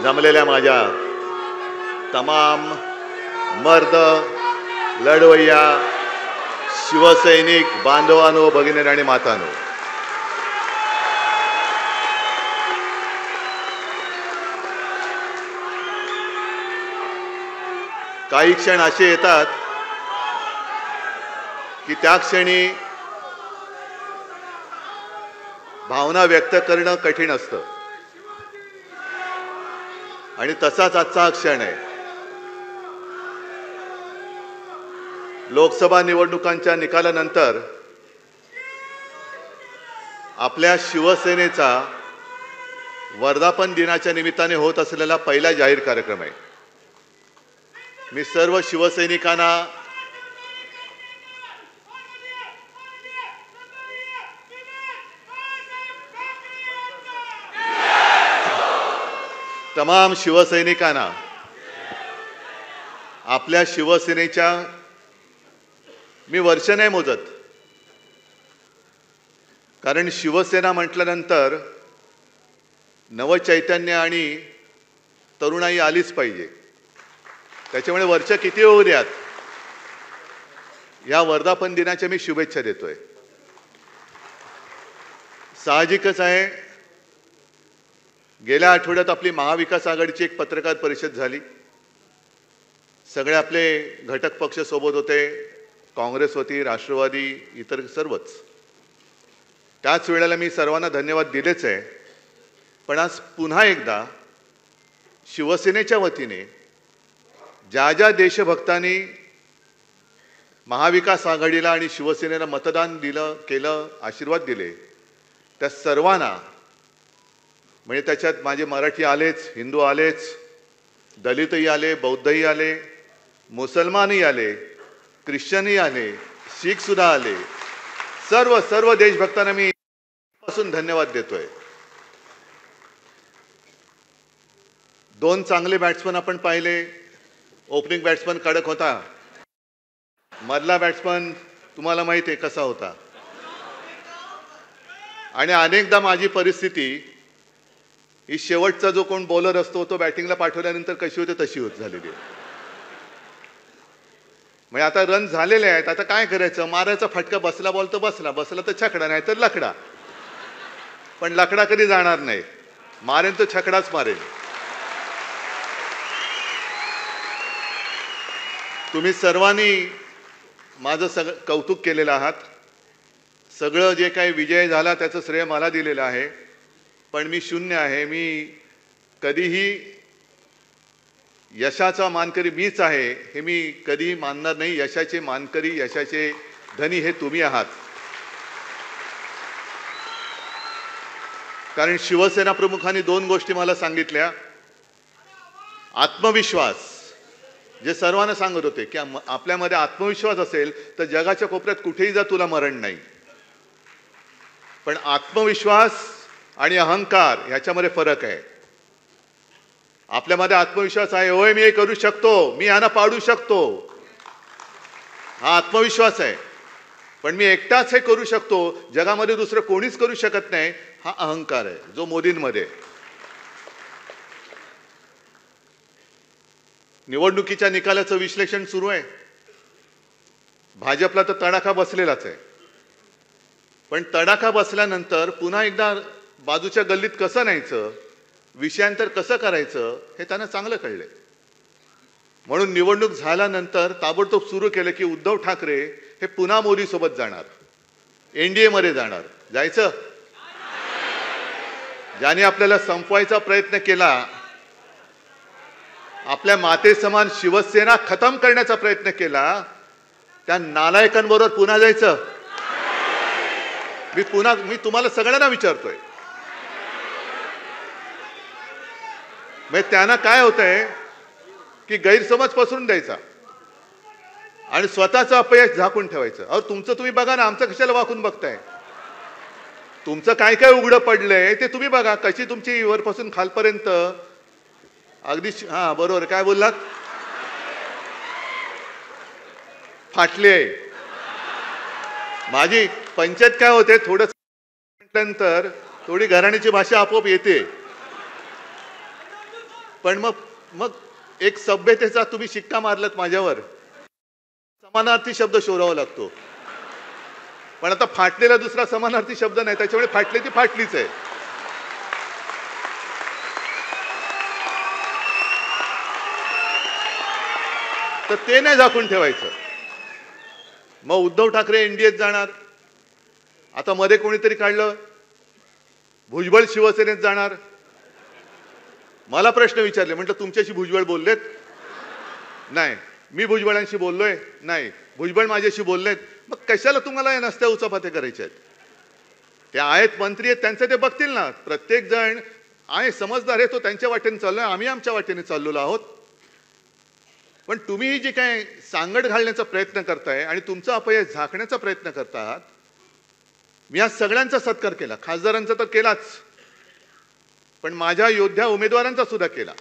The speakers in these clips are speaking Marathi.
जमलेल्या माझ्या तमाम मर्द लढवय्या शिवसैनिक बांधवांनो, भगिनी आणि मातांनो, काही क्षण असे येतात की त्या क्षणी भावना व्यक्त करणं कठीण असतं आणि तसाच आजचा हा क्षण आहे. लोकसभा निवडणुकांच्या निकालानंतर आपल्या शिवसेनेचा वर्धापन दिनाच्या निमित्ताने होत असलेला पहिला जाहीर कार्यक्रम आहे. मी सर्व शिवसैनिकांना तमाम शिवसैनिकांना आपल्या शिवसेनेच्या मी वर्ष नाही मोजत, कारण शिवसेना म्हटल्यानंतर नवचैतन्य आणि तरुणाई आलीच पाहिजे. त्याच्यामुळे वर्ष किती होऊ द्यात, या वर्धापन दिनाच्या मी शुभेच्छा देतोय. साहजिकच आहे, गेल्या आठवड्यात आपली महाविकास आघाडीची एक पत्रकार परिषद झाली. सगळे आपले घटक पक्ष सोबत होते, काँग्रेस होती, राष्ट्रवादी, इतर सर्वच. त्याच वेळेला मी सर्वांना धन्यवाद दिलेच आहे. पण आज पुन्हा एकदा शिवसेनेच्या वतीने ज्या ज्या देशभक्तांनी महाविकास आघाडीला आणि शिवसेनेला मतदान केलं, आशीर्वाद दिले, त्या सर्वांना, म्हणजे त्याच्यात माझे मराठी आलेच, हिंदू आलेच, दलितही आले, बौद्धही आले, मुसलमानही आले, ख्रिश्चनही आले, शीख सुद्धा आले, सर्व देशभक्तांना मी पासून धन्यवाद देतोय. दोन चांगले बॅट्समन आपण पाहिले. ओपनिंग बॅट्समन कडक होता, मधला बॅट्समन तुम्हाला माहिती आहे कसा होता. आणि अनेकदा माझी परिस्थिती ही शेवटचा जो कोण बॉलर असतो तो बॅटिंगला पाठवल्यानंतर कशी होते तशी होत झालेली आहे. म्हणजे आता रन झालेले आहेत, आता काय करायचं, मारायचा फटका, बसला बॉल तर बसला तर छकडा, नाही तर लकडा. पण लकडा कधी जाणार नाही, मारेन तर छकडाच मारेन. तुम्ही सर्वांनी माझं कौतुक केलेलं आहात. सगळं जे काही विजय झाला त्याचं श्रेय मला दिलेलं आहे. पण मी शून्य आहे. मी कधीही यशाचा मानकरी मीच आहे हे मी कधीही मानणार नाही. यशाचे मानकरी, यशाचे धनी हे तुम्ही आहात. कारण शिवसेना प्रमुखांनी दोन गोष्टी मला सांगितल्या. आत्मविश्वास, जे सर्वांना सांगत होते की आपल्यामध्ये आत्मविश्वास असेल तर जगाच्या कोपऱ्यात कुठेही जा, तुला मरण नाही. पण आत्मविश्वास आणि अहंकार ह्याच्यामध्ये फरक आहे. आपल्यामध्ये आत्मविश्वास आहे, होय मी हे करू शकतो, मी यांना पाडू शकतो, हा आत्मविश्वास आहे. पण मी एकटाच हे करू शकतो, जगामध्ये दुसरं कोणीच करू शकत नाही, हा अहंकार आहे, जो मोदींमध्ये. निवडणुकीच्या निकालाचं विश्लेषण सुरू आहे. भाजपला तर तडाखा बसलेलाच आहे. पण तडाखा बसल्यानंतर पुन्हा एकदा बाजूच्या गल्लीत कसं न्यायचं, विषयांतर कसं करायचं हे त्यांना चांगलं कळलंय. म्हणून निवडणूक झाल्यानंतर ताबडतोब सुरू केलं की उद्धव ठाकरे हे पुन्हा मोदीसोबत जाणार, एनडीए मध्ये जाणार. जायचं? ज्याने आपल्याला संपवायचा प्रयत्न केला, आपल्या मातेसमान शिवसेना खतम करण्याचा प्रयत्न केला, त्या नालायकांबरोबर पुन्हा जायचं? मी तुम्हाला सगळ्यांना विचारतोय. म्हणजे त्यांना काय होतंय की गैरसमज पसरून द्यायचा आणि स्वतःचं अपयश झाकून ठेवायचं. अहो तुमचं तुम्ही बघा ना, आमचं कशाला वाकून बघताय? तुमचं काय काय उघडं पडलंय ते तुम्ही बघा. कशी तुमची वरपासून खालपर्यंत अगदी, हा बरोबर, काय बोललात, फाटली आहे. माझी पंचायत काय होते, थोडं म्हटल्यानंतर थोडी घराण्याची भाषा आपोआप येते. पण मग मग एक सभ्यतेचा तुम्ही शिक्का मारलात माझ्यावर, समानार्थी शब्द शोधावा लागतो. पण आता फाटलेला दुसरा समानार्थी शब्द नाही, त्याच्यामुळे फाटली ती फाटलीच आहे. तर ते नाही झाकून ठेवायचं. मग उद्धव ठाकरे एनडीएत जाणार. आता मध्ये कोणीतरी काढलं भुजबळ शिवसेनेत जाणार. मला प्रश्न विचारले, म्हटलं तुमच्याशी भुजबळ बोललेत? नाही. मी भुजबळांशी बोललोय? नाही. भुजबळ माझ्याशी बोललेत? मग कशाला तुम्हाला या नसत्या उचापात्या करायच्या आहेत? ते आहेत मंत्री आहेत, त्यांचं ते बघतील ना. प्रत्येक जण आहे समजदार आहे, तो त्यांच्या वाटेने चाललोय, आम्ही आमच्या वाटेने चाललेलो आहोत. पण तुम्ही जे काय सांगड घालण्याचा प्रयत्न करताय आणि तुमचा अपयश झाकण्याचा प्रयत्न करतात, मी आज सगळ्यांचा सत्कार केला, खासदारांचा तर केलाच, पण माझ्या योद्ध्या उमेदवारांचा सुद्धा केला.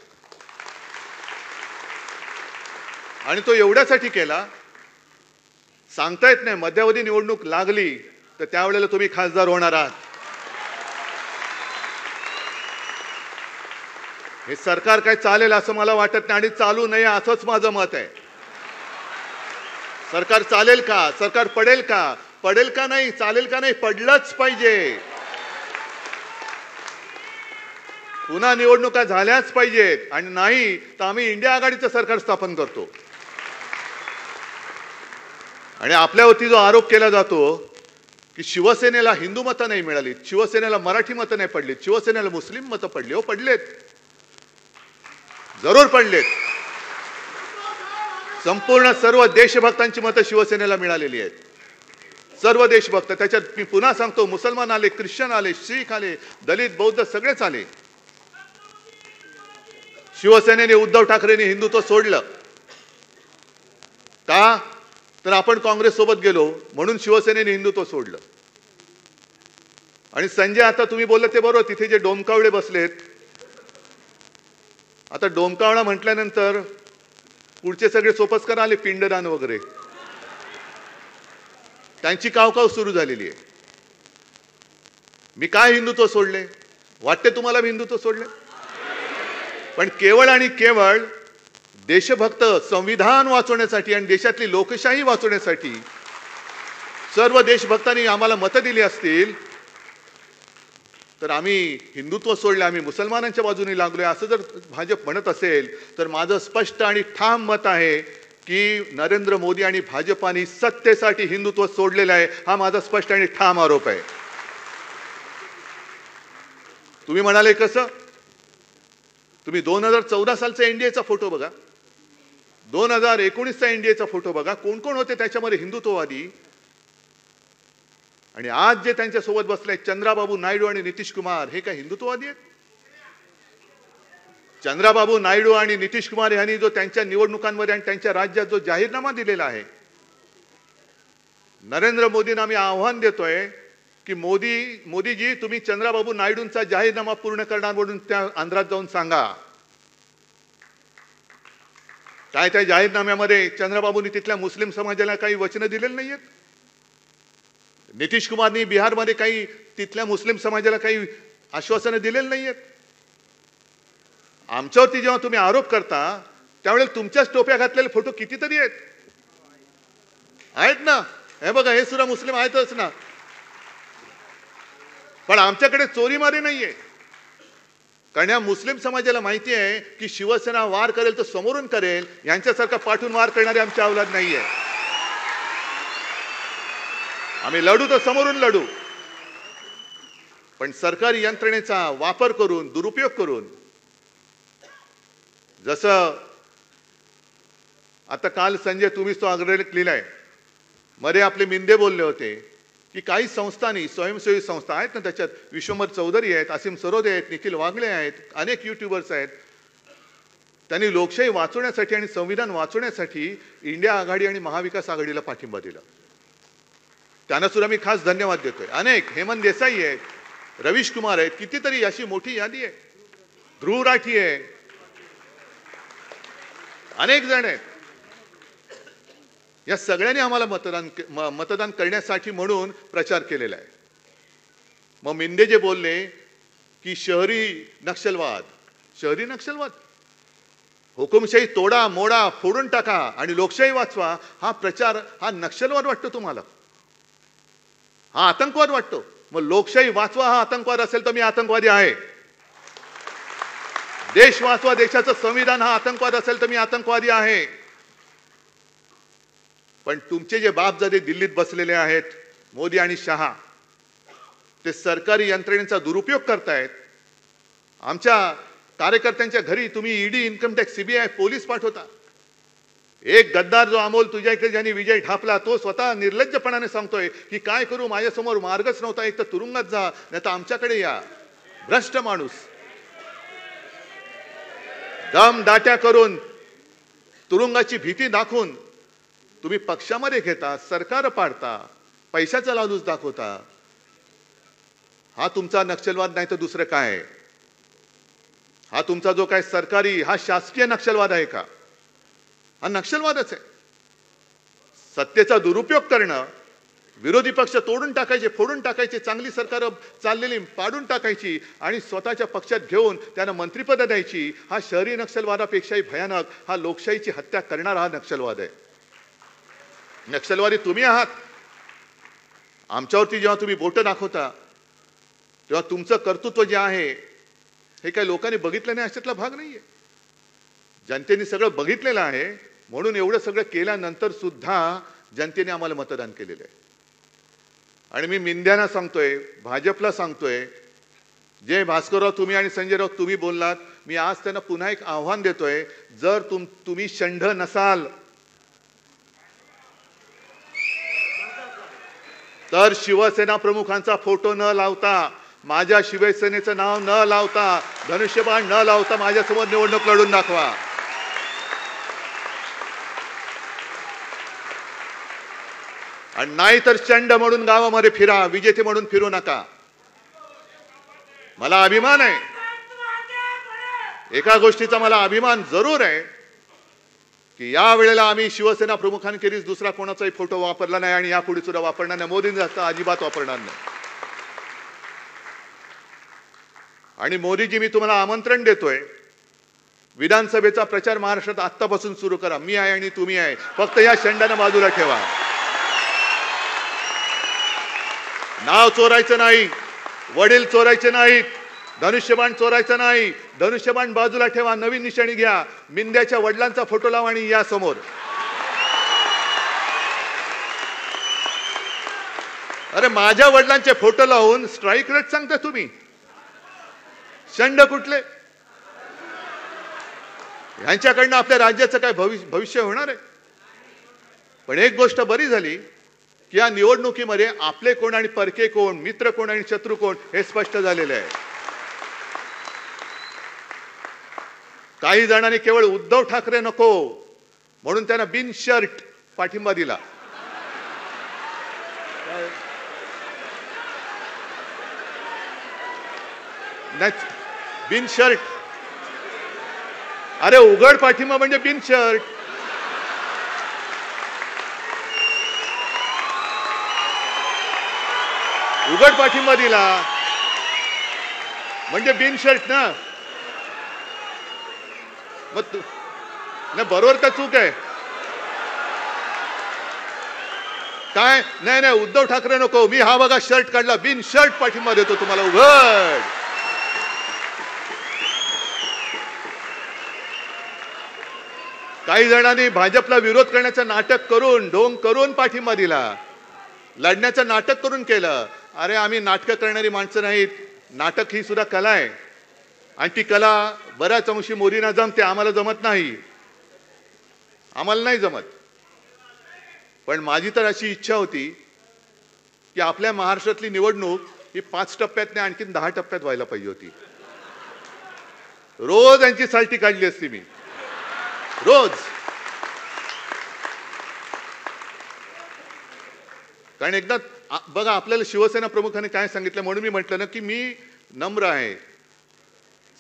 आणि तो एवढ्यासाठी केला, सांगता येत नाही मध्यावधी निवडणूक लागली तर त्यावेळेला तुम्ही खासदार होणार आहात. हे सरकार काय चालेल असं मला वाटत नाही आणि चालू नये असंच माझं मत आहे. सरकार चालेल का? सरकार पडेल का? पडेल का नाही? चालेल का नाही? पडलंच पाहिजे. पुन्हा निवडणुका झाल्याच पाहिजेत आणि नाही तर आम्ही इंडिया आघाडीचं सरकार स्थापन करतो. आणि आपल्यावरती जो आरोप केला जातो की शिवसेनेला हिंदू मतं नाही मिळाली, शिवसेनेला मराठी मतं नाही पडलीत, शिवसेनेला मुस्लिम मतं पडली. हो पडलेत, जरूर पडलेत. संपूर्ण सर्व देशभक्तांची मतं शिवसेनेला मिळालेली आहेत. सर्व देशभक्त. त्याच्यात मी पुन्हा सांगतो, मुसलमान आले, ख्रिश्चन आले, शीख आले, दलित, बौद्ध सगळेच आले. शिवसेनेने उद्धव ठाकरेंनी हिंदुत्व सोडलं का? तर आपण काँग्रेस सोबत गेलो म्हणून शिवसेनेने हिंदुत्व सोडलं. आणि संजय आता तुम्ही बोलले ते बरोबर, तिथे जे डोमकावळे बसलेत, आता डोमकावळा म्हटल्यानंतर पुढचे सगळे सोपस्कर आले, पिंडदान वगैरे, त्यांची कावकाव सुरू झालेली आहे. मी काय हिंदुत्व सोडले? वाटते तुम्हाला मी हिंदुत्व सोडले? पण केवळ आणि केवळ देशभक्त, संविधान वाचवण्यासाठी आणि देशातली लोकशाही वाचवण्यासाठी सर्व देशभक्तांनी आम्हाला मतं दिली असतील तर आम्ही हिंदुत्व सोडले, आम्ही मुसलमानांच्या बाजूने लागलोय असं जर भाजप म्हणत असेल तर माझं स्पष्ट आणि ठाम मत आहे की नरेंद्र मोदी आणि भाजपाने सत्तेसाठी हिंदुत्व सोडलेलं आहे. हा माझा स्पष्ट आणि ठाम आरोप आहे. तुम्ही म्हणाले कसं? तुम्ही 2014 सालचा एनडीएचा फोटो बघा, 2019चा एनडीएचा फोटो बघा, कोण कोण होते त्याच्यामध्ये हिंदुत्ववादी. आणि आज जे त्यांच्या सोबत बसले चंद्राबाबू नायडू आणि नितीश कुमार, हे काय हिंदुत्ववादी आहेत? चंद्राबाबू नायडू आणि नितीश कुमार यांनी जो त्यांच्या निवडणुकांमध्ये आणि त्यांच्या राज्यात जो जाहीरनामा दिलेला आहे, नरेंद्र मोदींना आम्ही आव्हान देतोय की मोदीजी तुम्ही चंद्राबाबू नायडूंचा जाहीरनामा पूर्ण करणार म्हणून त्या आंध्रात जाऊन सांगा. काय त्या जाहीरनाम्यामध्ये चंद्राबाबूंनी तिथल्या मुस्लिम समाजाला काही वचनं दिलेली नाहीयेत? नितीश कुमारनी बिहारमध्ये काही तिथल्या मुस्लिम समाजाला काही आश्वासनं दिलेली नाहीयेत? आमच्यावरती जेव्हा तुम्ही आरोप करता त्यावेळेला तुमच्याच टोप्या घातलेले फोटो कितीतरी आहेत ना. हे बघा, हे सुद्धा मुस्लिम आहेतच ना. पण आमच्याकडे चोरीमारी नाहीये, कारण या मुस्लिम समाजाला माहिती आहे की शिवसेना वार करेल तर समोरून करेल, यांच्यासारखा पाठून वार करणारे आमच्या अवलाद नाहीये. आम्ही लढू तर समोरून लढू, पण सरकारी यंत्रणेचा वापर करून, दुरुपयोग करून, जसं आता काल संजय तुम्हीच तो अग्रलेख लिहिलाय, मध्ये आपले मिंदे बोलले होते की काही संस्थांनी, स्वयंसेवी संस्था आहेत ना, त्याच्यात विश्वंभर चौधरी आहेत, असीम सरोदे आहेत, निखिल वागळे आहेत, अनेक युट्यूबर्स आहेत, त्यांनी लोकशाही वाचवण्यासाठी आणि संविधान वाचवण्यासाठी इंडिया आघाडी आणि महाविकास आघाडीला पाठिंबा दिला. त्यांना सुद्धा मी खास धन्यवाद देतोय. अनेक, हेमंत देसाई आहेत, रवीश कुमार आहेत, कितीतरी अशी मोठी यादी आहे, ध्रुव राठी आहे, अनेक जण आहेत. या सगळ्यांनी आम्हाला मतदान करण्यासाठी म्हणून प्रचार केलेला आहे. मग मिंदे जे बोलले की शहरी नक्षलवाद, हुकुमशाही तोडा मोडा फोडून टाका आणि लोकशाही वाचवा हा प्रचार हा नक्षलवाद वाटतो तुम्हाला, हा आतंकवाद वाटतो. मग लोकशाही वाचवा हा आतंकवाद असेल तर मी आतंकवादी आहे. देश वाचवा देशाचं संविधान हा आतंकवाद असेल तर मी आतंकवादी आहे. पण तुमचे जे बापजादे दिल्लीत बसलेले आहेत मोदी आणि शहा, ते सरकारी यंत्रणेचा दुरुपयोग करतायत. आमच्या कार्यकर्त्यांच्या घरी तुम्ही ED, income tax, CBI, police पाठवता. एक गद्दार जो अमोल तुझ्या इकडे ज्यांनी विजय ढापला तो स्वतः निर्लज्जपणाने सांगतोय की काय करू, माझ्यासमोर मार्गच नव्हता, एक तर तुरुंगात जा नाही तर आमच्याकडे या. भ्रष्ट माणूस. दम दाट्या करून तुरुंगाची भीती दाखवून तुम्ही पक्षामध्ये घेता, सरकार पाडता, पैशाचा लालूच दाखवता. हा तुमचा नक्षलवाद नाही तर दुसरं काय आहे? हा तुमचा जो काय सरकारी हा शासकीय नक्षलवाद आहे का? हा नक्षलवादच आहे. सत्तेचा दुरुपयोग करणं, विरोधी पक्ष तोडून टाकायचे, फोडून टाकायचे, चांगली सरकार चाललेली पाडून टाकायची आणि स्वतःच्या पक्षात घेऊन त्यांना मंत्रिपद द्यायची, हा शहरी नक्षलवादापेक्षाही भयानक हा लोकशाहीची हत्या करणारा हा नक्षलवाद आहे. नक्षलवादी तुम्ही आहात. आमच्यावरती जेव्हा तुम्ही बोटं दाखवता तेव्हा तुमचं कर्तृत्व जे आहे हे काही लोकांनी बघितलं नाही अशातला भाग नाहीये. जनतेने सगळं बघितलेलं आहे. म्हणून एवढं सगळं केल्यानंतर सुद्धा जनतेने आम्हाला मतदान केलेलं आहे. आणि मी मिंद्यांना सांगतोय, भाजपला सांगतोय, जे भास्करराव तुम्ही आणि संजय राऊत तुम्ही बोललात, मी आज त्यांना पुन्हा एक आव्हान देतोय. जर तुम्ही षंढ नसाल तर शिवसेना प्रमुखांचा फोटो न लावता, माझ्या शिवसेनेचं नाव न लावता, धनुष्यबाण न लावता माझ्यासमोर निवडणूक लढून दाखवा. आणि नाही तर चंड म्हणून गावामध्ये फिरा, विजेते म्हणून फिरू नका. मला अभिमान आहे, एका गोष्टीचा मला अभिमान जरूर आहे की या वेळेला आम्ही शिवसेना प्रमुखांखेरीज दुसरा कोणाचाही फोटो वापरला नाही आणि यापुढे सुद्धा वापरणार नाही. मोदींचा अजिबात वापरणार नाही. आणि मोदीजी, मी तुम्हाला आमंत्रण देतोय, विधानसभेचा प्रचार महाराष्ट्रात आत्तापासून सुरू करा. मी आहे आणि तुम्ही आहे. फक्त या षंडांना बाजूला ठेवा. नाव चोरायचं नाही, वडील चोरायचे नाहीत, धनुष्यबाण चोरायचं नाही. धनुष्यबाण बाजूला ठेवा, नवीन निशाणी घ्या, मिंद्याच्या वडिलांचा फोटो लावा आणि या समोर. अरे माझ्या वडिलांचे फोटो लावून स्ट्राईक रेट सांगता तुम्ही? षंड कुठले? ह्यांच्याकडनं आपल्या राज्याचं काय भविष्य होणार आहे? पण एक गोष्ट बरी झाली की या निवडणुकीमध्ये आपले कोण आणि परके कोण, मित्र कोण आणि शत्रू कोण हे स्पष्ट झालेले आहे. काही जणांनी केवळ उद्धव ठाकरे नको म्हणून त्यांना बिन शर्ट पाठिंबा दिला. बिन शर्ट, अरे उघड पाठिंबा म्हणजे बिन शर्ट. उघड पाठिंबा दिला म्हणजे बिन शर्ट ना. मग बरोबर का चूक आहे? काय नाही नाही, उद्धव ठाकरे नको, मी हा बघा शर्ट काढला, बिन शर्ट पाठिंबा देतो तुम्हाला उघड. काही जणांनी भाजपला विरोध करण्याचं नाटक करून, ढोंग करून पाठिंबा दिला, लढण्याचं नाटक करून केलं. अरे आम्ही नाटकं करणारी माणसं नाहीत. नाटक ही सुद्धा कला आहे आणि ती कला बऱ्याच अंशी मोदींना जमते, आम्हाला जमत नाही, आम्हाला नाही जमत. पण माझी तर अशी इच्छा होती की आपल्या महाराष्ट्रातली निवडणूक ही 5 टप्प्यात नाही आणखीन 10 टप्प्यात व्हायला पाहिजे होती. रोज यांची साल्टी काढली असती मी, रोज. कारण एकदा बघा आपल्याला शिवसेना प्रमुखांनी काय सांगितलं, म्हणून मी म्हटलं ना की मी नम्र आहे,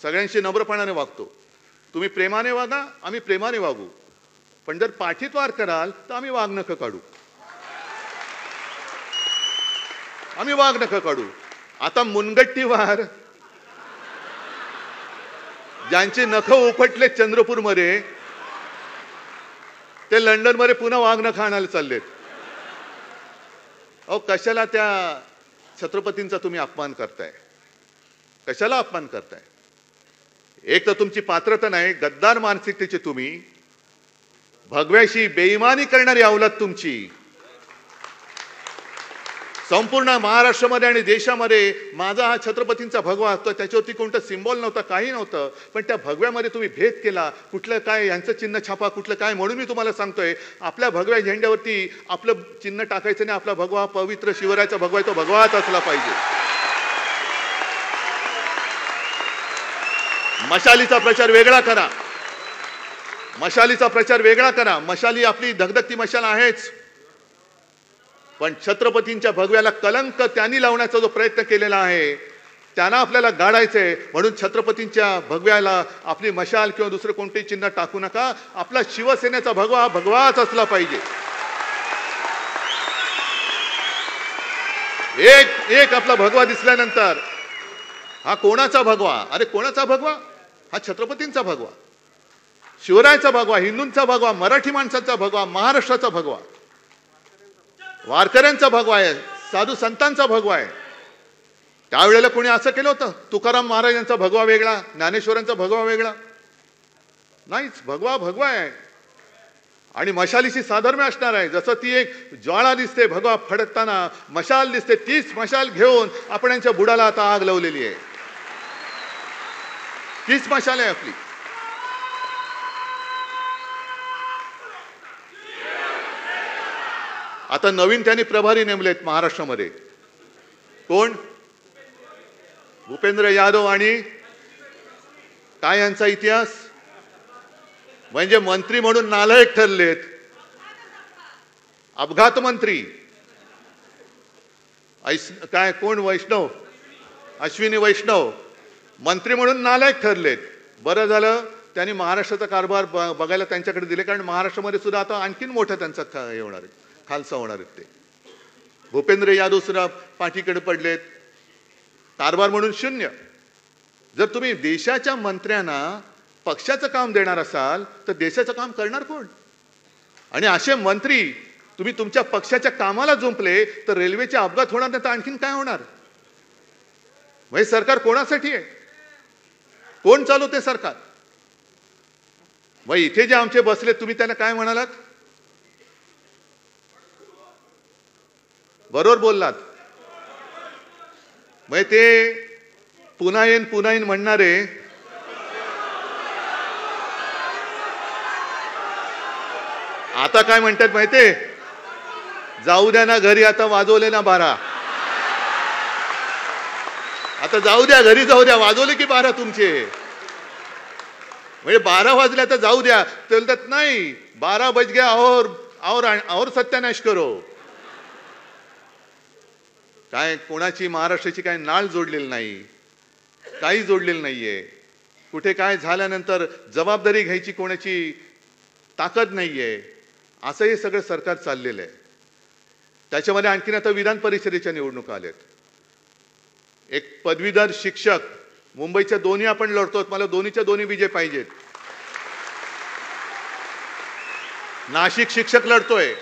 सगळ्यांशी नम्रपणाने वागतो. तुम्ही प्रेमाने वागा, आम्ही प्रेमाने वागू. पण जर पाठीत वार कराल तर आम्ही वाघ नखं काढू, आम्ही वाघ नखं काढू. आता मुनगट्टी वार ज्यांची नखं उपटले चंद्रपूरमध्ये ते लंडनमध्ये पुन्हा वाघ नखं आणायला चाललेत. अहो, कशाला त्या छत्रपतींचा तुम्ही अपमान करताय? कशाला अपमान करताय? एक तर तुमची पात्रता नाही, गद्दार मानसिकतेचे तुम्ही, भगव्याशी बेईमानी करणारी अवलाद तुमची. संपूर्ण महाराष्ट्रामध्ये आणि देशामध्ये माझा हा छत्रपतींचा भगवा असतो, त्याच्यावरती कोणतं सिम्बॉल नव्हतं, काही नव्हतं, पण त्या भगव्यामध्ये तुम्ही भेद केला. कुठलं काय यांचं चिन्ह छापा, कुठलं काय. म्हणून मी तुम्हाला सांगतोय, आपल्या भगव्या झेंड्यावरती आपलं चिन्ह टाकायचं नाही. आपला भगवा पवित्र शिवरायाचा भगवा आहे, तो भगवाच असला पाहिजे. मशालीचा प्रचार वेगळा करा, मशालीचा प्रचार वेगळा करा. मशाली आपली धगधगती मशाल आहेच, पण छत्रपतींच्या भगव्याला कलंक त्यांनी लावण्याचा जो प्रयत्न केलेला आहे त्यांना आपल्याला गाडायचंय. म्हणून छत्रपतींच्या भगव्याला आपली मशाल किंवा दुसरं कोणतेही चिन्ह टाकू नका. आपला शिवसेनेचा भगवा भगवाच असला पाहिजे. एक आपला भगवा दिसल्यानंतर हा कोणाचा भगवा? अरे कोणाचा भगवा? हा छत्रपतींचा भगवा, शिवरायाचा भगवा, हिंदूंचा भगवा, मराठी माणसाचा भगवा, महाराष्ट्राचा भगवा, वारकऱ्यांचा भगवा आहे, साधू संतांचा भगवा आहे. त्यावेळेला कोणी असं केलं होतं? तुकाराम महाराजांचा भगवा वेगळा, ज्ञानेश्वरांचा भगवा वेगळा? नाहीच. भगवा भगवा आहे आणि मशालीशी साधर्म्य असणार आहे. जसं ती एक ज्वाळा दिसते भगवा फडकताना, मशाल दिसते, तीच मशाल घेऊन आपण यांच्या बुडाला आता आग लावलेली आहे. तीच मशाल आहे आपली. आता नवीन त्यांनी प्रभारी नेमलेत महाराष्ट्रामध्ये. कोण? भूपेंद्र यादव. आणि काय यांचा इतिहास? म्हणजे मंत्री म्हणून नालायक ठरलेत. अपघात मंत्री. काय कोण? वैष्णव, अश्विनी वैष्णव मंत्री म्हणून नालायक ठरलेत. बरं झालं त्यांनी महाराष्ट्राचा कारभार बघायला त्यांच्याकडे दिले, कारण महाराष्ट्रामध्ये सुद्धा आता आणखीन मोठं त्यांचा हे होणार आहे, खालसा होणार आहेत ते. भूपेंद्र यादव सुद्धा पाठीकडे पडलेत, कारभार म्हणून शून्य. जर तुम्ही देशाच्या मंत्र्यांना पक्षाचं काम देणार असाल तर देशाचं काम करणार कोण? आणि असे मंत्री तुम्ही तुमच्या पक्षाच्या कामाला जुंपले तर रेल्वेचे अपघात होणार नाही तर आणखीन काय होणार? म्हणजे सरकार कोणासाठी आहे? कोण चालवते सरकार? मग इथे जे आमचे बसले तुम्ही त्यांना काय म्हणालात? बरोबर बोललात. मग ते पुन्हा येईन म्हणणारे आता काय म्हणतात माहितीये? जाऊ द्या ना घरी, आता वाजवले ना 12. आता जाऊ द्या घरी, जाऊ द्या, वाजवले की 12 तुमचे. म्हणजे 12 वाजले आता जाऊ द्या. ते बोलतात नाही 12 बज गया और सत्यानाश करो. काय कोणाची महाराष्ट्राची काय नाळ जोडलेली नाही, काही जोडलेलं नाहीये. कुठे काय झाल्यानंतर जबाबदारी घ्यायची कोणाची ताकद नाहीये. असं हे सगळं सरकार चाललेलं आहे. त्याच्यामध्ये आणखीन आता विधान परिषदेच्या निवडणुका आल्यात. एक पदवीधर शिक्षक, मुंबईच्या दोन्ही आपण लढतो, मला दोन्हीच्या दोन्ही विजय पाहिजेत. नाशिक शिक्षक लढतोय,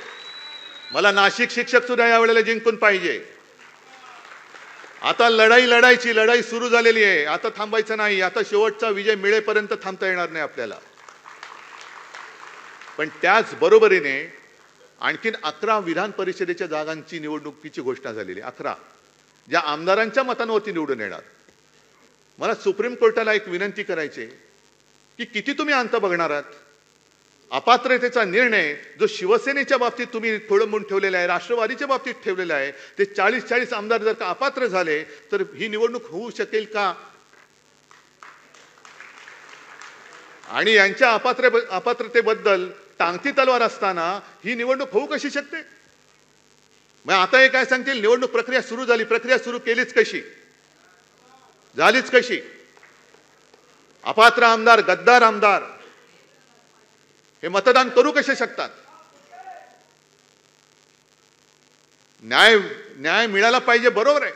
मला नाशिक शिक्षक सुद्धा यावेळेला जिंकून पाहिजे. आता लढाई सुरू झालेली आहे. आता थांबायचं नाही. आता शेवटचा विजय मिळेपर्यंत थांबता येणार नाही आपल्याला. पण त्याच बरोबरीने आणखीन 11 विधान परिषदेच्या जागांची निवडणुकीची घोषणा झालेली. 11 ज्या आमदारांच्या मतांवरती निवडून येणार. मला सुप्रीम कोर्टाला एक विनंती करायची की किती तुम्ही अंत बघणार आहात? अपात्रतेचा निर्णय जो शिवसेनेच्या बाबतीत तुम्ही खोळंबून ठेवलेला आहे, राष्ट्रवादीच्या बाबतीत ठेवलेला आहे, ते 40 आमदार जर का अपात्र झाले तर ही निवडणूक होऊ शकेल का? आणि यांच्या अपात्रतेबद्दल टांगती तलवार असताना ही निवडणूक होऊ कशी शकते? मग आता हे काय सांगतील? निवडणूक प्रक्रिया सुरू झाली. प्रक्रिया सुरू केलीच कशी? झालीच कशी? अपात्र आमदार, गद्दार आमदार हे मतदान करू कसे शकतात? न्याय मिळाला पाहिजे, बरोबर आहे.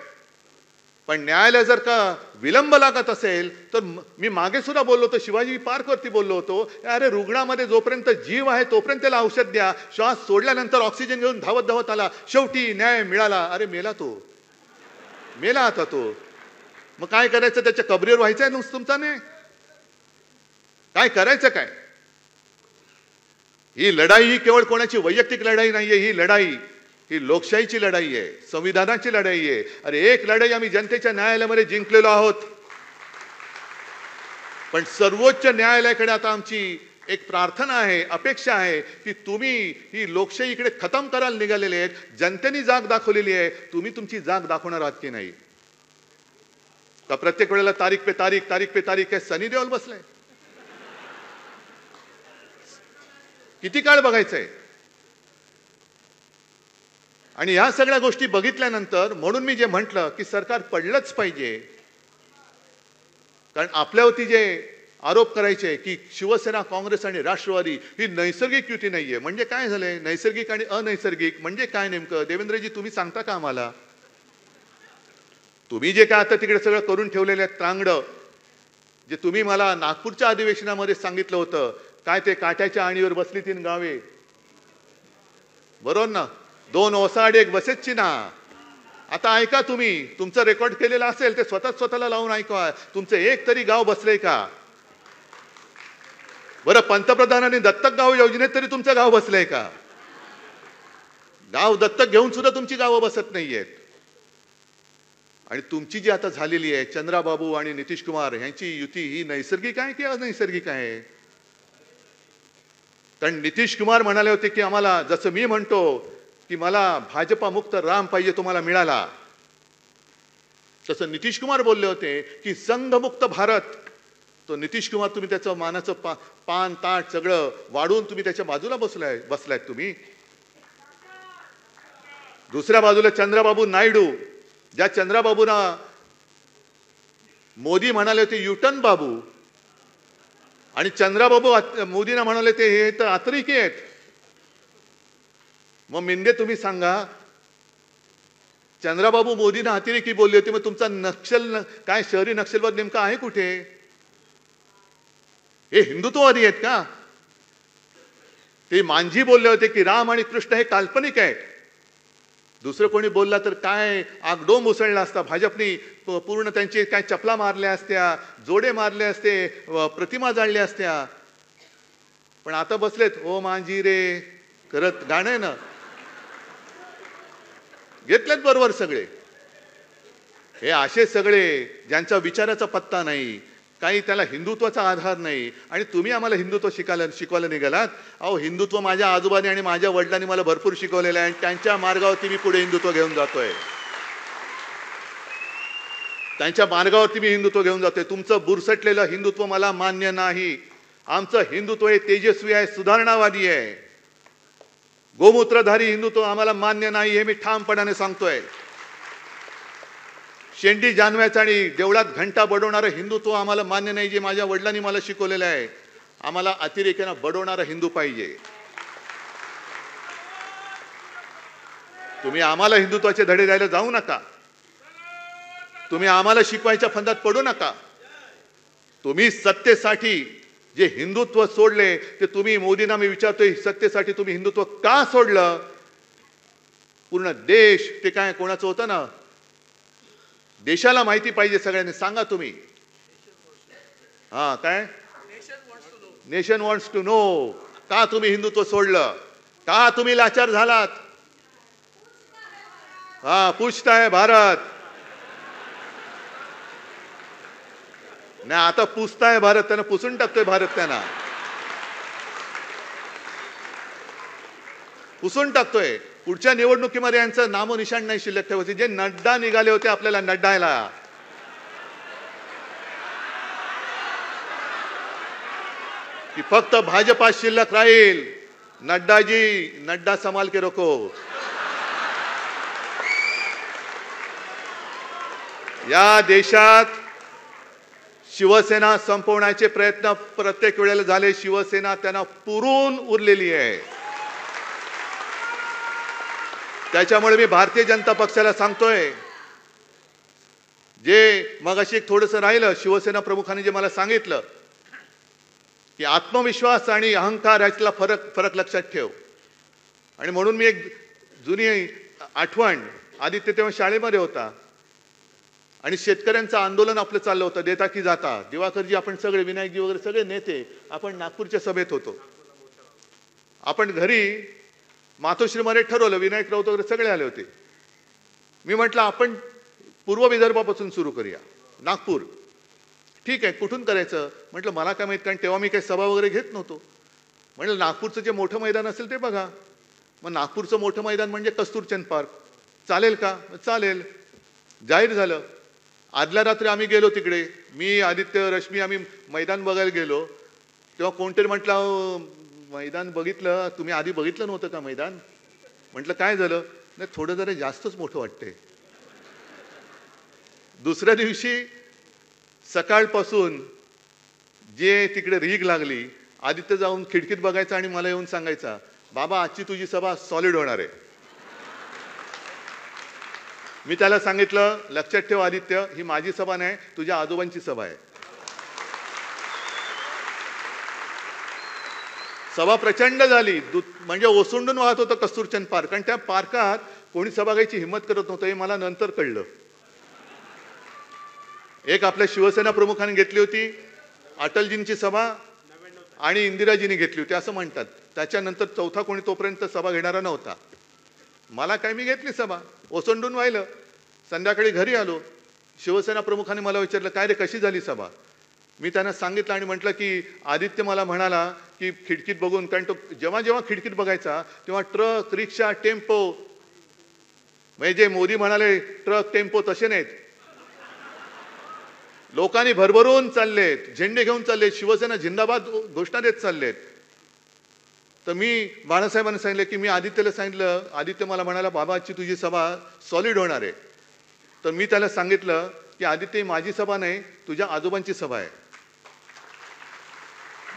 पण न्यायालय जर का विलंब लागत असेल तर मी मागे सुद्धा बोललो होतो, शिवाजी पार्कवरती बोललो होतो, अरे रुग्णामध्ये जोपर्यंत जीव आहे तोपर्यंत त्याला औषध द्या, श्वास सोडल्यानंतर ऑक्सिजन घेऊन धावत धावत आला, शेवटी न्याय मिळाला. अरे मेला तो, मेला आता तो. मग काय करायचं, त्याच्या कबरीवर व्हायचंय नुसतं तुमचा नाही, काय करायचं काय? ही लढाई ही केवळ कोणाची वैयक्तिक लढाई नाहीये, ही लढाई ही लोकशाहीची लढाई आहे, संविधानाची लढाई आहे. अरे एक लढाई आम्ही जनतेच्या न्यायालयामध्ये जिंकलेलो आहोत, पण सर्वोच्च न्यायालयाकडे आता आमची एक प्रार्थना आहे, अपेक्षा आहे की तुम्ही ही लोकशाही इकडे खतम करायला निघालेले आहेत. जनतेने जाग दाखवलेली आहे, तुम्ही तुमची जाग दाखवणार आहात की नाही? का प्रत्येक वेळेला तारीख पे तारीख, तारीख पे तारीख काय सनी देओल बसलाय? किती काळ बघायचंय? आणि ह्या सगळ्या गोष्टी बघितल्यानंतर म्हणून मी जे म्हटलं की सरकार पडलंच पाहिजे. कारण आपल्यावरती जे आरोप करायचे की शिवसेना, काँग्रेस आणि राष्ट्रवादी ही नैसर्गिक युती नाहीये, म्हणजे काय झालंय? नैसर्गिक आणि अनैसर्गिक म्हणजे काय नेमकं? देवेंद्रजी तुम्ही सांगता का आम्हाला? तुम्ही जे काय आता तिकडे सगळं करून ठेवलेले आहेत त्रांगडं, जे तुम्ही मला नागपूरच्या अधिवेशनामध्ये सांगितलं होतं, काय ते काट्याच्या आणीवर बसली 3 गावे, बरोबर ना? 2 ओसाड 1 बसेसची ना. आता ऐका, तुम्ही तुमचं रेकॉर्ड केलेलं असेल ते स्वतःला लावून ऐका, तुमचं एक तरी गाव बसलंय का? बरं, पंतप्रधानांनी दत्तक गाव योजनेत तरी तुमचं गाव बसलंय का? गाव दत्तक घेऊन सुद्धा तुमची गावं बसत नाहीयेत. आणि तुमची जी आता झालेली आहे चंद्राबाबू आणि नितीश कुमार यांची युती ही नैसर्गिक आहे की अनैसर्गिक आहे? कारण नितीश कुमार म्हणाले होते की आम्हाला, जसं मी म्हणतो की मला भाजपा मुक्त राम पाहिजे, तुम्हाला मिळाला, तसं नितीश कुमार बोलले होते की संघमुक्त भारत. तो नितीश कुमार तुम्ही त्याचं मानाचं पान ताट सगळं वाढून तुम्ही त्याच्या बाजूला बसलायत तुम्ही. दुसऱ्या बाजूला चंद्राबाबू नायडू, ज्या चंद्राबाबूंना मोदी म्हणाले होते युटन बाबू, आणि चंद्राबाबू मोदींना म्हणाले ते हे तर अतिरेकी आहेत. मग मिंदे तुम्ही सांगा, चंद्राबाबू मोदींना अतिरेकी बोलले होते, मग तुमचा नक्षल काय शहरी नक्षलवाद नेमका आहे कुठे? हे हिंदुत्ववादी आहेत का? ते मांझी बोलले होते की राम आणि कृष्ण हे काल्पनिक आहेत. दुसरं कोणी बोलला तर काय आगडोंब उसळला असता, भाजपनी पूर्ण त्यांचे काय चपला मारल्या असत्या, जोडे मारले असते, प्रतिमा जाळल्या असत्या. पण आता बसलेत ओ मांझी रे करत गाणं आहे ना, घेतलेत बरोबर सगळे. हे असे सगळे ज्यांचा विचाराचा पत्ता नाही, काही त्याला हिंदुत्वाचा आधार नाही, आणि तुम्ही आम्हाला हिंदुत्व शिकवायला निघालात. अहो, हिंदुत्व माझ्या आजोबांनी आणि माझ्या वडिलांनी मला भरपूर शिकवलेलं आहे, आणि त्यांच्या मार्गावरती मी पुढे हिंदुत्व घेऊन जातोय. त्यांच्या मार्गावरती मी हिंदुत्व घेऊन जातोय. तुमचं बुरसटलेलं हिंदुत्व मला मान्य नाही. आमचं हिंदुत्व हे तेजस्वी आहे, सुधारणावादी आहे. गोमूत्रधारी हिंदुत्व आम्हाला मान्य नाही, हे मी ठामपणाने सांगतोय. शेंडी जानव्याचं आणि देवळात घंटा बडवणारं हिंदुत्व आम्हाला मान्य नाही, जे माझ्या वडिलांनी मला शिकवलेलं आहे. आम्हाला अतिरेक्यानं बडवणारा हिंदू पाहिजे. तुम्ही आम्हाला हिंदुत्वाचे धडे द्यायला जाऊ नका. तुम्ही आम्हाला शिकवायच्या फंदात पडू नका. तुम्ही सत्तेसाठी जे हिंदुत्व सोडले ते तुम्ही, मोदींना मी विचारतोय, सत्तेसाठी तुम्ही हिंदुत्व का सोडलं? पूर्ण देश ते काय कोणाचं होतं ना, देशाला माहिती पाहिजे, सगळ्यांनी सांगा तुम्ही. हा, काय नेशन वॉन्ट्स टू नो. का तुम्ही हिंदुत्व सोडलं? का तुम्ही लाचार झालात? हा, पूछता है भारत. नाही, आता पुसताय भारत, त्यांना पुसून टाकतोय भारत, त्यांना पुसून टाकतोय. पुढच्या निवडणुकीमध्ये यांचं नामोनिशाण नाही शिल्लक ठेवायचे. जे नड्डा निघाले होते आपल्याला नड्डायला, की फक्त भाजपा शिल्लक राहील. नड्डाजी, नड्डा संभाल के रखो. या देशात शिवसेना संपवण्याचे प्रयत्न प्रत्येक वेळेला झाले. शिवसेना त्यांना पुरून उरलेली आहे. त्याच्यामुळे मी भारतीय जनता पक्षाला सांगतोय, जे मगाशी एक थोडंसं राहिलं, शिवसेना प्रमुखांनी जे मला सांगितलं की आत्मविश्वास आणि अहंकार यातला फरक लक्षात ठेव. आणि म्हणून मी एक जुनी आठवण, आदित्य तेव्हा शाळेमध्ये होता आणि शेतकऱ्यांचं आंदोलन आपलं चाललं होतं, देता की जाता. दिवाकरजी, आपण सगळे, विनायकजी वगैरे सगळे नेते आपण नागपूरच्या सभेत होतो. आपण घरी मातोश्रीमध्ये ठरवलं, विनायक राऊत वगैरे सगळे आले होते. मी म्हटलं आपण पूर्व विदर्भापासून सुरू करूया, नागपूर. ठीक आहे, कुठून करायचं म्हटलं, मला काय माहित, कारण तेव्हा मी काही सभा वगैरे घेत नव्हतो. म्हटलं नागपूरचं जे मोठं मैदान असेल ते बघा. मग नागपूरचं मोठं मैदान म्हणजे कस्तुरचंद पार्क. चालेल का? चालेल. जाहीर झालं. आदल्या रात्री आम्ही गेलो तिकडे, मी, आदित्य, रश्मी, आम्ही मैदान बघायला गेलो. तेव्हा कोणतरी म्हटलं, मैदान बघितलं तुम्ही, आधी बघितलं नव्हतं का मैदान? म्हटलं काय झालं? नाही, थोडं जरा जास्तच मोठं वाटतंय. दुसऱ्या दिवशी सकाळपासून जे तिकडे रीग लागली, आदित्य जाऊन खिडकीत बघायचा आणि मला येऊन सांगायचा, बाबा आजची तुझी सभा सॉलिड होणार आहे. मी त्याला सांगितलं, लक्षात ठेव आदित्य, ही माझी सभा नाही, तुझ्या आजोबांची सभा आहे. सभा प्रचंड झाली, म्हणजे ओसंडून वाहत होतं कस्तुरचंद पार्क. आणि त्या पार्कात कोणी सभा घ्यायची हिंमत करत नव्हतं, हे मला नंतर कळलं. एक आपल्या शिवसेना प्रमुखांनी घेतली होती, अटलजींची सभा, आणि इंदिराजींनी घेतली होती असं म्हणतात. त्याच्यानंतर चौथा कोणी तोपर्यंत सभा घेणारा नव्हता. मला काय, मी घेतली सभा, ओसंडून व्हायलं. संध्याकाळी घरी आलो, शिवसेना प्रमुखांनी मला विचारलं, काय रे कशी झाली सभा? मी त्यांना सांगितलं आणि म्हटलं की आदित्य मला म्हणाला की खिडकीत बघून, कारण तो जेव्हा जेव्हा खिडकीत बघायचा तेव्हा ट्रक, रिक्षा, टेम्पो, म्हणजे जे मोदी म्हणाले ट्रक टेम्पो तसे नाहीत, लोकांनी भरभरून चाललेत, झेंडे घेऊन चाललेत, शिवसेना जिंदाबाद घोषणा देत चाललेत. तर मी बाळासाहेबांना सांगितलं की मी आदित्यला सांगितलं, आदित्य मला म्हणाला, बाबाची तुझी सभा सॉलिड होणार आहे. तर मी त्याला सांगितलं की आदित्य, माझी सभा नाही, तुझ्या आजोबांची सभा आहे.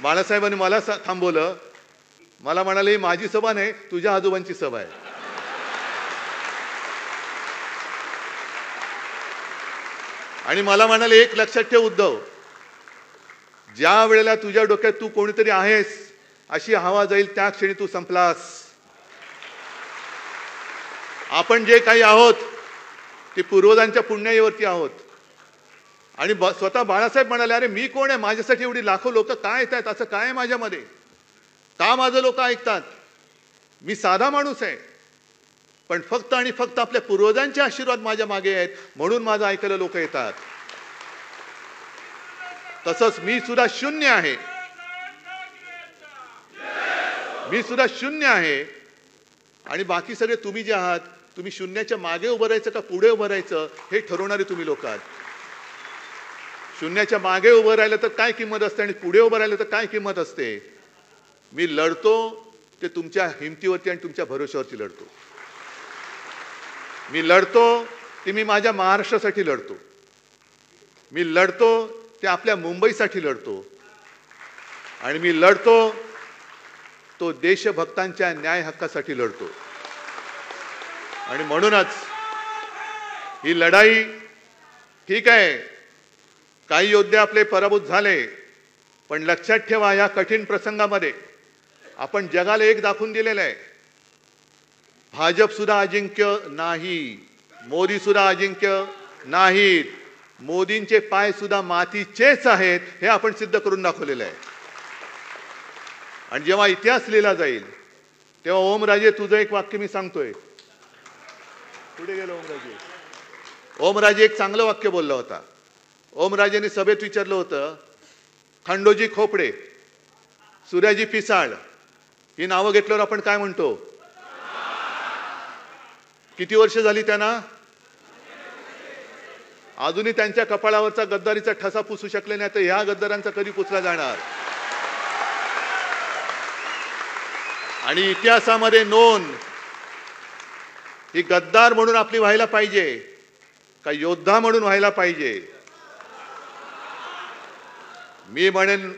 बाळासाहेबांनी मला थांबवलं, मला म्हणाले, माझी सभा नाही, तुझ्या आजोबांची सभा आहे. आणि मला म्हणाले, एक लक्षात ठेव उद्धव, ज्या वेळेला तुझ्या डोक्यात तू कोणीतरी आहेस अशी हवा जाईल, त्या क्षणी तू संपलास. आपण जे काही आहोत ते पूर्वजांच्या पुण्याईवरती आहोत. आणि स्वतः बाळासाहेब म्हणाले, अरे मी कोण आहे, माझ्यासाठी एवढी लाखो लोक काय येतात, असं काय आहे माझ्यामध्ये, का माझं लोक ऐकतात? मी साधा माणूस आहे, पण फक्त आणि फक्त आपल्या पूर्वजांचे आशीर्वाद माझ्या मागे आहेत, म्हणून माझं ऐकायला लोक येतात. तसंच मी सुद्धा शून्य आहे, मी सुद्धा शून्य आहे. आणि बाकी सगळे तुम्ही जे आहात, तुम्ही शून्याच्या मागे उभं राहायचं का पुढे उभं राहायचं हे ठरवणारे तुम्ही लोक आहात. शून्याच्या मागे उभं राहिलं तर काय किंमत असते आणि पुढे उभं राहिलं तर काय किंमत असते. मी लढतो ते तुमच्या हिमतीवरती आणि तुमच्या भरोश्यावरती लढतो. मी लढतो ते मी माझ्या महाराष्ट्रासाठी लढतो. मी लढतो ते आपल्या मुंबईसाठी लढतो. आणि मी लढतो तो देशभक्तांच्या न्याय हक्कासाठी लढतो. आणि म्हणूनच ही लढाई, ठीक आहे, काही योद्धे आपले पराभूत झाले, पण लक्षात ठेवा, या कठीण प्रसंगामध्ये आपण जगाला एक दाखवून दिलेलं आहे, भाजप सुद्धा अजिंक्य नाही, मोदी सुद्धा अजिंक्य नाहीत, मोदींचे पाय सुद्धा मातीचेच आहेत, हे आपण सिद्ध करून दाखवलेलं आहे. आणि जेव्हा इतिहास लिहिला जाईल तेव्हा ओमराजे, तुझं एक वाक्य मी सांगतोय, पुढे गेलो ओमराजे. ओमराजे एक चांगलं वाक्य बोलला होता. ओमराजेने सभेत विचारलं होतं, खंडोजी खोपडे, सूर्याजी पिसाळ ही नावं घेतल्यावर आपण काय म्हणतो? किती वर्ष झाली त्यांना? अजूनही त्यांच्या कपाळावरचा गद्दारीचा ठसा पुसू शकले नाही, तर ह्या गद्दारांचा कधी पुसला जाणार? आणि इतिहासामध्ये नोंद ही गद्दार म्हणून आपली व्हायला पाहिजे का योद्धा म्हणून व्हायला पाहिजे? मी म्हणेन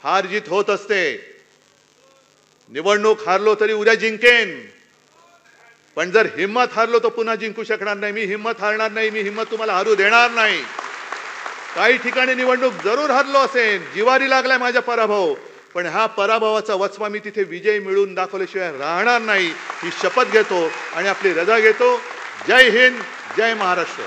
हार जीत होत असते, निवडणूक हारलो तरी उद्या जिंकेन, पण जर हिम्मत हारलो तर पुन्हा जिंकू शकणार नाही. मी हिम्मत हारणार नाही, मी हिम्मत तुम्हाला हारू देणार नाही. काही ठिकाणी निवडणूक जरूर हरलो असेल, जिवारी लागलाय माझा पराभव, पण हा पराभवाचा वचपा मी तिथे विजय मिळवून दाखवल्याशिवाय राहणार नाही ही शपथ घेतो आणि आपली रजा घेतो. जय हिंद, जय महाराष्ट्र.